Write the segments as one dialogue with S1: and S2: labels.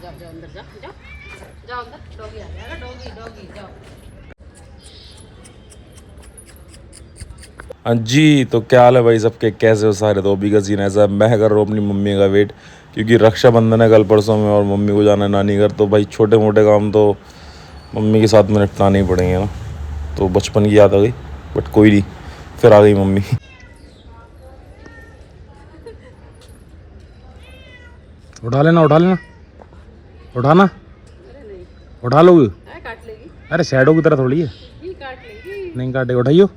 S1: जाओ जाओ अंदर जाओ जाओ जाओ अंदर। डॉगी आ जाएगा, डॉगी डॉगी जाओ।
S2: हाँ जी, तो क्या हाल है भाई सबके, कैसे हो सारे। तो अभी का सीन ऐसा है, मैं कर रहा हूँ अपनी मम्मी का वेट, क्योंकि रक्षाबंधन है कल परसों में और मम्मी को जाना है नानी घर। तो भाई छोटे मोटे काम तो मम्मी के साथ में निपटाने ही पड़ेंगे ना। तो बचपन की याद आ गई, बट कोई नहीं, फिर आ गई मम्मी।
S3: उठा लेना उठा लेना, उठाना
S1: अरे नहीं,
S3: उठा लोगे।
S1: अरे काट लेगी,
S3: अरे शैडो की तरह थोड़ी है,
S1: ये काट लेगी।
S3: नहीं काटे, उठाइयो।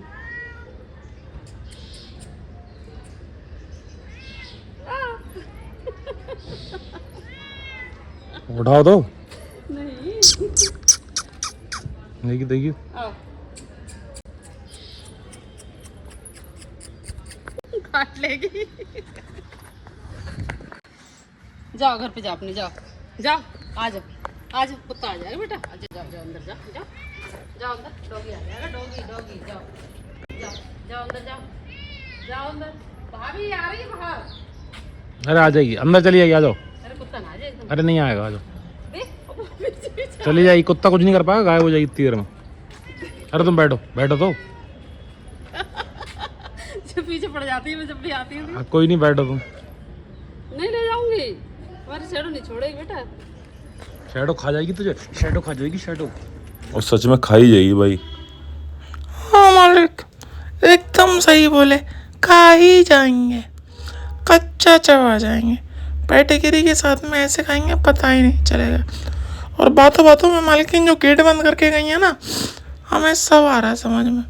S3: उठाओ तो,
S1: नहीं
S3: देखिए देखिए।
S1: आओ, काट लेगी। जाओ घर पे जाओ अपने, जाओ जाओ, आ जाओ आ जाओ, कुत्ता आ जाएगा बेटा, आ जाओ जाओ अंदर जाओ जाओ जाओ अंदर। डॉगी आ जाएगा, डॉगी डॉगी जाओ जाओ जाओ अंदर जाओ जाओ अंदर। भाभी आ रही है बाहर।
S3: अरे आ जाएगी, अंदर चली जाएगी, आ जाओ।
S1: अरे कुत्ता ना आ जाए एकदम।
S3: अरे नहीं आएगा, आ जाओ।
S1: देख
S3: चली जाएगी, कुत्ता कुछ नहीं कर पाएगा, गायब हो जाएगी इतनी देर में। अरे तुम बैठो बैठो तो।
S1: जब पीछे पड़ जाती है मैं जब भी आती हूँ।
S3: कोई नहीं, बैठो तुम।
S1: नहीं ले जाऊंगी, हमारी शैडो नहीं छोड़ेगी बेटा।
S3: शैडो खा जाएगी तुझे, शैडो खा जाएगी, शैडो।
S2: और सच में खाई जाएगी भाई।
S4: हाँ मालिक, एकदम सही बोले, खा ही जाएंगे, कच्चा चबा जाएंगे। पेडिग्री के साथ में ऐसे खाएंगे पता ही नहीं चलेगा। और बातों बातों में मालकिन जो गेट बंद करके गई है ना, हमें सब आ रहा है समझ में,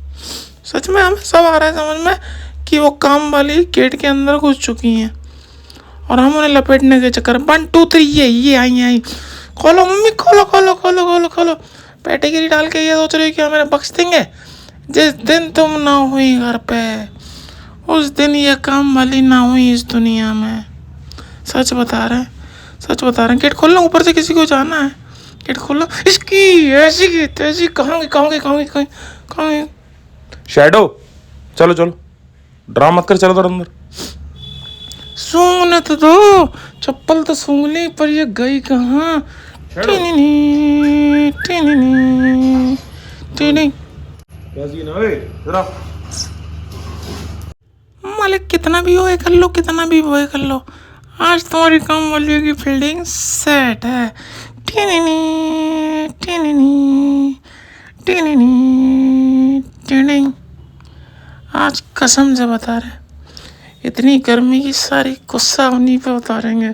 S4: सच में हमें सब आ रहा है समझ में कि वो काम वाली गेट के अंदर घुस चुकी हैं और हम उन्हें लपेटने के चक्कर 1 2 3 ये आई। खोलो मम्मी, खोलो खोलो खोलो खोलो खोलो। पेडिग्री डाल के ये सोच रही कि हमें बख्श देंगे। जिस दिन तुम ना हुई घर पे, उस दिन ये काम वाली ना हुई इस दुनिया में। सच बता रहे हैं, सच बता रहे हैं। गेट खोलना, ऊपर से किसी को जाना है, गेट खोलो। इसकी ऐसी की तैसी, कहाँ गई।
S2: शैडो चलो चलो, ड्रामा मत कर, चलो तो अंदर।
S4: सूंघने तो दो, चप्पल तो सूंघ ली, पर ये गई कहाँ। टिनिनी टिनिनी टिनी। मालिक कितना भी हो कर लो, कितना भी वो कर लो, आज तुम्हारी काम वाली की फील्डिंग सेट है। टिनिनी टिनिनी टिनिनी टिनिंग। आज कसम से बता रहे, इतनी गर्मी की सारी गुस्सा उन्हीं पे उतारेंगे।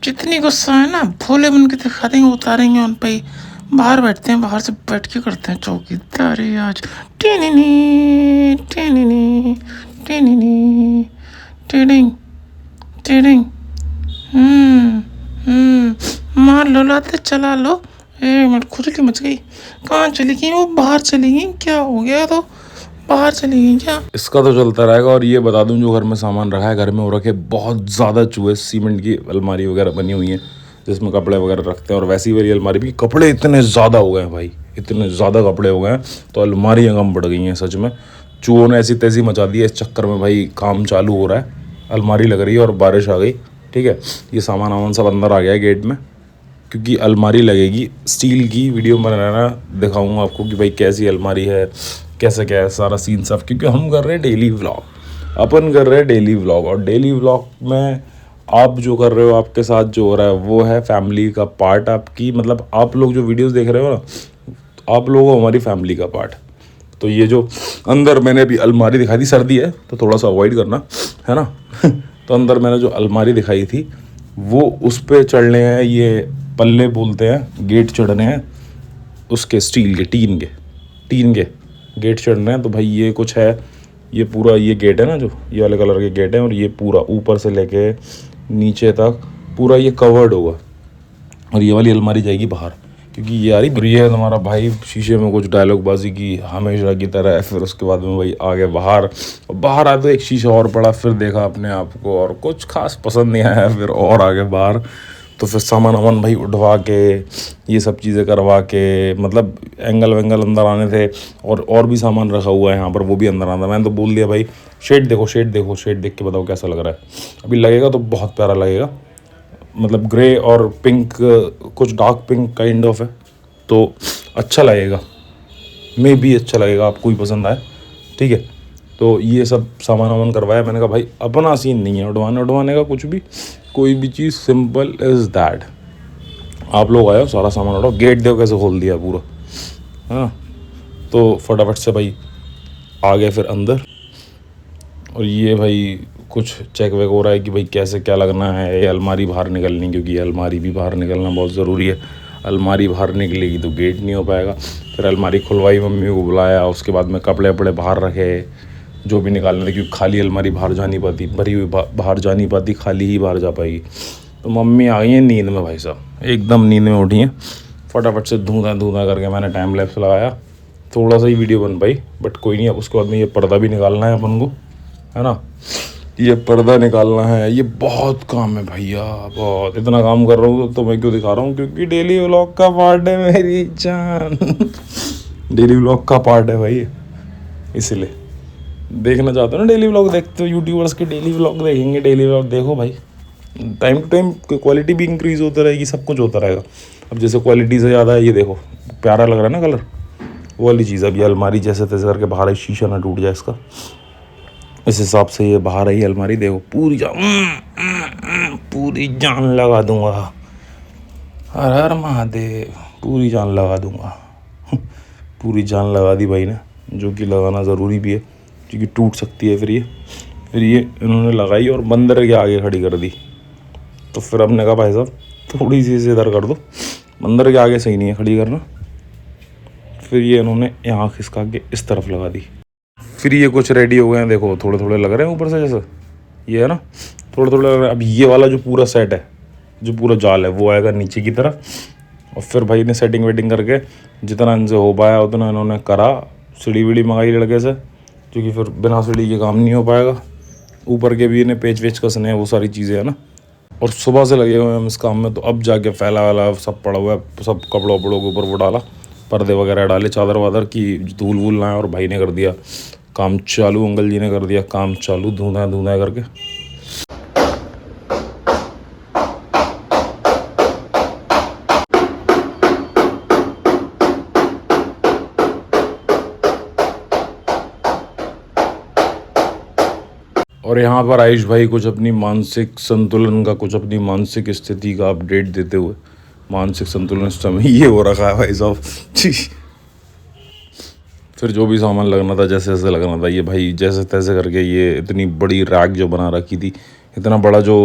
S4: जितनी गुस्सा है ना, भोले बन के दिखा देंगे, उतारेंगे उन पे ही। बाहर बैठते हैं, बाहर से बैठ के करते हैं चौकीदारी आज। टिनिनी टिनिनी टिनिनी टिनिंग टिनिंग। मार लो, लाते चला लो। मिनट, खुजली मच गई। कहाँ चली गई वो, बाहर चली गई क्या, हो गया तो बाहर चली गई क्या।
S2: इसका तो चलता रहेगा। और ये बता दूं, जो घर में सामान रखा है, घर में हो रखे बहुत ज़्यादा चूहे। सीमेंट की अलमारी वगैरह बनी हुई है जिसमें कपड़े वगैरह रखते हैं, और वैसी वाली अलमारी भी। कपड़े इतने ज़्यादा हो गए हैं भाई, इतने ज़्यादा कपड़े हो गए हैं, तो अलमारियाँ कम पड़ गई हैं सच में। चूहों ने ऐसी तैसी मचा दी है, इस चक्कर में भाई काम चालू हो रहा है, अलमारी लग रही है और बारिश आ गई। ठीक है, ये सामान वामान सब अंदर आ गया है गेट में, क्योंकि अलमारी लगेगी स्टील की। वीडियो बनाना दिखाऊंगा आपको कि भाई कैसी अलमारी है, कैसे क्या है सारा सीन सब, क्योंकि हम कर रहे हैं डेली व्लॉग, अपन कर रहे हैं डेली व्लॉग। और डेली व्लॉग में आप जो कर रहे हो, आपके साथ जो हो रहा है, वो है फैमिली का पार्ट आपकी। मतलब आप लोग जो वीडियोस देख रहे हो ना, आप लोगों को हमारी फैमिली का पार्ट। तो ये जो अंदर मैंने अभी अलमारी दिखाई थी, सर्दी है तो थोड़ा सा अवॉइड करना है ना। तो अंदर मैंने जो अलमारी दिखाई थी, वो उस पर चढ़ने हैं, ये पल्ले बोलते हैं, गेट चढ़ने हैं उसके, स्टील के, टीन के गेट चढ़ने हैं। तो भाई ये कुछ है, ये पूरा ये गेट है ना, जो ये वाले कलर के गेट है, और ये पूरा ऊपर से लेके नीचे तक पूरा ये कवर्ड होगा। और ये वाली अलमारी जाएगी बाहर, क्योंकि ये आ रही। और ये है तुम्हारा भाई शीशे में कुछ डायलॉग बाजी की हमेशा की तरह है। फिर उसके बाद में भाई आ गए बाहर, बाहर आए तो एक शीशा और पड़ा, फिर देखा अपने आप को और कुछ खास पसंद नहीं आया, फिर और आगे बाहर। तो फिर सामान वामान भाई उठवा के, ये सब चीज़ें करवा के, मतलब एंगल वेंगल अंदर आने थे, और भी सामान रखा हुआ है यहाँ पर, वो भी अंदर आना। मैंने तो बोल दिया भाई शेड देखो, शेड देखो, शेड देख के बताओ कैसा लग रहा है। अभी लगेगा तो बहुत प्यारा लगेगा, मतलब ग्रे और पिंक, कुछ डार्क पिंक काइंड ऑफ है, तो अच्छा लगेगा, मे भी अच्छा लगेगा, आपको ही पसंद आए, ठीक है। तो ये सब सामान वामान करवाया। मैंने कहा भाई अपना सीन नहीं है उड़वाने का कुछ भी, कोई भी चीज़, सिंपल इज़ दैट। आप लोग आए हो, सारा सामान उठाओ, गेट देखो कैसे खोल दिया पूरा, हाँ। तो फटाफट से भाई आ गए फिर अंदर, और ये भाई कुछ चेक वेक हो रहा है कि भाई कैसे क्या लगना है, ये अलमारी बाहर निकलनी, क्योंकि ये अलमारी भी बाहर निकलना बहुत ज़रूरी है। अलमारी बाहर निकलेगी तो गेट नहीं हो पाएगा। फिर अलमारी खुलवाई, मम्मी को बुलाया, उसके बाद में कपड़े वपड़े बाहर रखे, जो भी निकालने थे, क्योंकि खाली अलमारी बाहर जा नहीं पाती, भरी हुई बाहर जा नहीं पाती, खाली ही बाहर जा पाएगी। तो मम्मी आ गई हैं नींद में, भाई साहब एकदम नींद में उठी हैं। फटाफट से धूंधा करके मैंने टाइम लैप्स लगाया, थोड़ा सा ही वीडियो बन पाई, बट कोई नहीं। अब उसके बाद में ये पर्दा भी निकालना है अपन को, है ना, ये पर्दा निकालना है, ये बहुत काम है भैया, बहुत। इतना काम कर रहा हूँ तो मैं क्यों दिखा रहा हूँ, क्योंकि डेली व्लॉग का पार्ट है मेरी जान। डेली व्लॉग का पार्ट है भाई, इसलिए देखना चाहते हो ना, डेली व्लॉग देखते हो, यूट्यूबर्स के डेली व्लॉग देखेंगे, डेली व्लॉग देखो भाई, टाइम टू टाइम क्वालिटी भी इंक्रीज़ होता रहेगी, सब कुछ होता रहेगा। अब जैसे क्वालिटी से ज़्यादा है, ये देखो प्यारा लग रहा है ना कलर, वो वाली चीज़। अब ये अलमारी जैसे तैसे करके बाहर, शीशा ना टूट जाए इसका, इस हिसाब से ये बाहर आई अलमारी। देखो पूरी जान लगा दूंगा, हर हर महादेव, पूरी जान लगा दूंगा। पूरी जान लगा दी भाई ने, जो कि लगाना ज़रूरी भी है, क्योंकि टूट सकती है फिर ये इन्होंने लगाई और बंदर के आगे खड़ी कर दी। तो फिर हमने कहा भाई साहब थोड़ी सी इसे इधर कर दो, बंदर के आगे सही नहीं है खड़ी करना। फिर ये इन्होंने यहाँ खिसका के इस तरफ लगा दी। फिर ये कुछ रेडी हो गए हैं, देखो थोड़े थोड़े लग रहे हैं ऊपर से, जैसे ये है ना, थोड़े थोड़े लग रहे हैं। अब ये वाला जो पूरा सेट है, जो पूरा जाल है, वो आएगा नीचे की तरफ। और फिर भाई ने सेटिंग वेटिंग करके जितना इनसे हो पाया उतना इन्होंने करा। सीढ़ी वीढ़ी मंगाई लड़के से, क्योंकि फिर बिना सीढ़ी के काम नहीं हो पाएगा। ऊपर के भी इन्हें पेच वेच कसने हैं, वो सारी चीज़ें है ना। और सुबह से लगे हुए हैं हम इस काम में, तो अब जाके फैला वाला सब पड़ा हुआ है, सब कपड़ों वपड़ों के ऊपर वो डाला, पर्दे वगैरह डाले, चादर वादर की धूल वूल ना है। और भाई ने कर दिया काम चालू, अंकल जी ने कर दिया काम चालू, धूंधा करके। और यहाँ पर आयुष भाई कुछ अपनी मानसिक संतुलन का, कुछ अपनी मानसिक स्थिति का अपडेट देते हुए, मानसिक संतुलन इस समय ये हो रखा है भाई साहब। फिर जो भी सामान लगना था, जैसे जैसे लगना था, ये भाई जैसे तैसे करके ये इतनी बड़ी रैक जो बना रखी थी, इतना बड़ा जो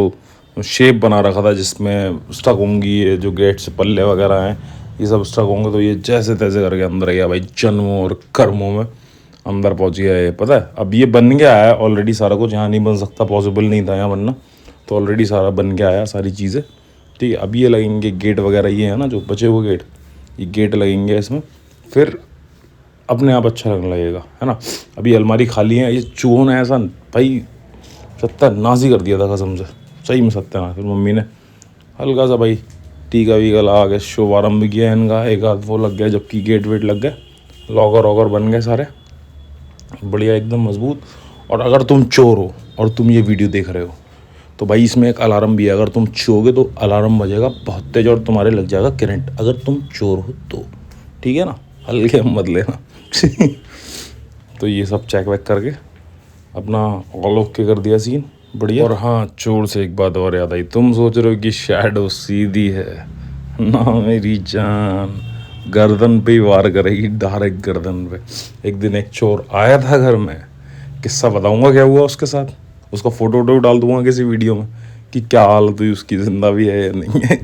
S2: शेप बना रखा था जिसमें स्टक होंगी ये जो गेट से पल्ले वगैरह हैं, ये सब स्टक होंगे। तो ये जैसे तैसे करके अंदर गया भाई, जन्मों और कर्मों में अंदर पहुंच गया है। पता है अब ये बन गया है ऑलरेडी सारा कुछ, यहाँ नहीं बन सकता, पॉसिबल नहीं था यहाँ बनना, तो ऑलरेडी सारा बन गया है, सारी चीज़ें, ठीक है। अब ये लगेंगे गेट वगैरह, ये है ना जो बचे हुए गेट, ये गेट लगेंगे इसमें, फिर अपने आप अच्छा लगने लगेगा, है ना। अभी अलमारी खाली है, ये चूहों ने ऐसा भाई सत्यानाश ही कर दिया था कसम से, सही में सत्यानाश। फिर मम्मी ने हल्का सा भाई टीका वीका लगा के शुभारम्भ किया इनका, एक आध वो लग गया, जबकि गेट वेट लग गए, लॉकर वॉकर बन गए सारे बढ़िया एकदम मजबूत। और अगर तुम चोर हो और तुम ये वीडियो देख रहे हो तो भाई इसमें एक अलार्म भी है, अगर तुम चोगे तो अलार्म बजेगा बहुत तेज और तुम्हारे लग जाएगा करंट, अगर तुम चोर हो तो, ठीक है ना, हल्के मत लेना। तो ये सब चेक वेक करके अपना ऑल ओके कर दिया सीन बढ़िया। और हाँ, चोर से एक बात और याद आई, तुम सोच रहे हो कि शैडो सीधी है ना, मेरी जान गर्दन पे ही वार करेगी, डायरेक्ट गर्दन पे। एक दिन एक चोर आया था घर में, किस्सा बताऊंगा क्या हुआ उसके साथ, उसका फोटो वोटो डाल दूंगा किसी वीडियो में कि क्या हालत हुई उसकी, जिंदा भी है या नहीं है।